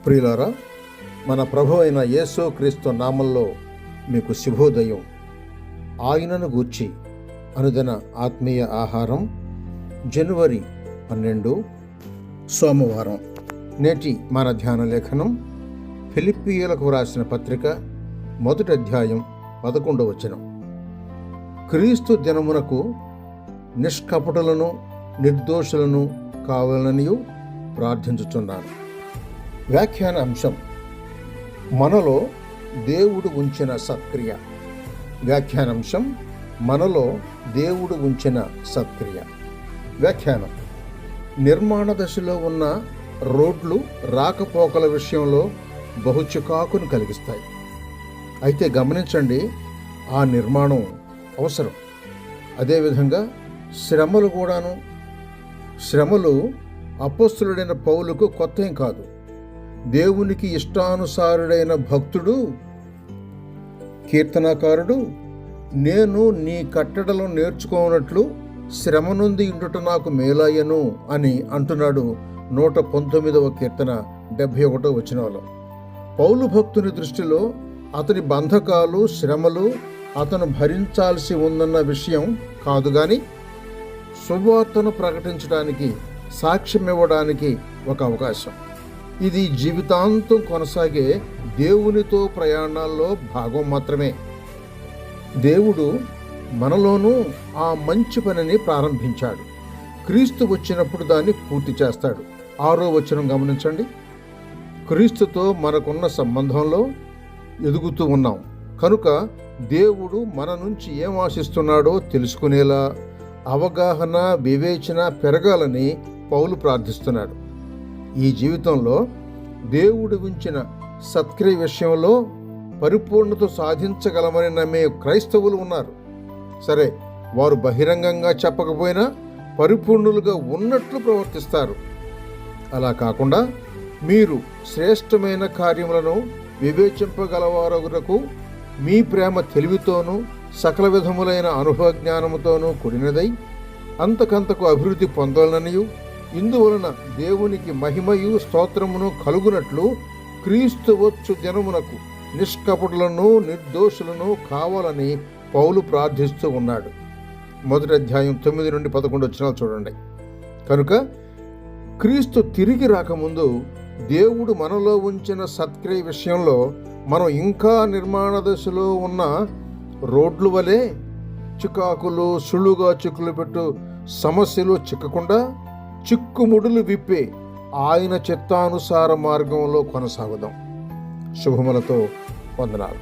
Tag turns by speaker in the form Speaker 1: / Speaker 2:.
Speaker 1: ప్రియులారా, మన ప్రభు అయిన యేసు క్రీస్తు నామంలో మీకు శుభోదయం. ఆయనను గూర్చి అనుదిన ఆత్మీయ ఆహారం, జనవరి 12 సోమవారం. నేటి మన ధ్యాన లేఖనం ఫిలిప్పీయులకు వ్రాసిన పత్రిక 1వ అధ్యాయం 11వ వచనం. క్రీస్తు దినమునకు నిష్కపటులను నిర్దోషులను కావాలని ప్రార్థించుచున్నాను. వ్యాఖ్యాన అంశం: మనలో దేవుడు ఉంచిన సత్క్రియ. వ్యాఖ్యానాంశం: మనలో దేవుడు ఉంచిన సత్క్రియ. వ్యాఖ్యానం: నిర్మాణ దశలో ఉన్న రోడ్లు రాకపోకల విషయంలో బహు చికాకును కలిగిస్తాయి. అయితే గమనించండి, ఆ నిర్మాణం అవసరం. అదేవిధంగా శ్రమలు కూడాను. శ్రమలు అపోస్తలుడైన పౌలుకు కొత్త ఏం కాదు. దేవునికి ఇష్టానుసారుడైన భక్తుడు, కీర్తనాకారుడు, నేను నీ కట్టడలు నేర్చుకోనట్లు శ్రమ నుండి ఇండుట నాకు మేలాయను అని అంటున్నాడు 119వ కీర్తన 71వ వచనంలో. పౌలు భక్తుని దృష్టిలో అతని బంధకాలు, శ్రమలు అతను భరించాల్సి ఉందన్న విషయం కాదు, కానీ సువార్తను ప్రకటించడానికి, సాక్ష్యం ఇవ్వడానికి ఒక అవకాశం. ఇది జీవితాంతం కొనసాగే దేవునితో ప్రయాణాల్లో భాగం మాత్రమే. దేవుడు మనలోనూ ఆ మంచి పనిని ప్రారంభించాడు. క్రీస్తు వచ్చినప్పుడు దాన్ని పూర్తి చేస్తాడు. 6వ వచనం గమనించండి. క్రీస్తుతో మనకున్న సంబంధంలో ఎదుగుతూ ఉన్నాం కనుక దేవుడు మన నుంచి ఏం ఆశిస్తున్నాడో తెలుసుకునేలా అవగాహన, వివేచన పెరగాలని పౌలు ప్రార్థిస్తున్నాడు. ఈ జీవితంలో దేవుడు ఉంచిన సత్క్రియ విషయంలో పరిపూర్ణత సాధించగలమని నమ్మే క్రైస్తవులు ఉన్నారు. సరే, వారు బహిరంగంగా చెప్పకపోయినా పరిపూర్ణులుగా ఉన్నట్లు ప్రవర్తిస్తారు. అలా కాకుండా మీరు శ్రేష్టమైన కార్యములను వివేచింపగలవారొకరకు మీ ప్రేమ తెలివితోనూ సకల విధములైన అనుభవ జ్ఞానముతోనూ కూడినదై అంతకంతకు అభివృద్ధి పొందాలనియు, ఇందువలన దేవునికి మహిమయు స్తోత్రమును కలుగునట్లు క్రీస్తు వచ్చు దినమునకు నిష్కపటులను నిర్దోషులను కావాలని పౌలు ప్రార్థిస్తూ ఉన్నాడు. 1వ అధ్యాయం 9 నుండి 11 వచనాలు చూడండి. కనుక క్రీస్తు తిరిగి రాకముందు దేవుడు మనలో ఉంచిన సత్క్రియ విషయంలో మనం ఇంకా నిర్మాణ దశలో ఉన్న రోడ్లు వలె చికాకులు, సులువుగా చిక్కులు పెట్టు సమస్యలు చిక్కకుండా చిక్కుముడులు విప్పే ఆయన చిత్తానుసార మార్గంలో కొనసాగుదాం. శుభములతో వందనాలు.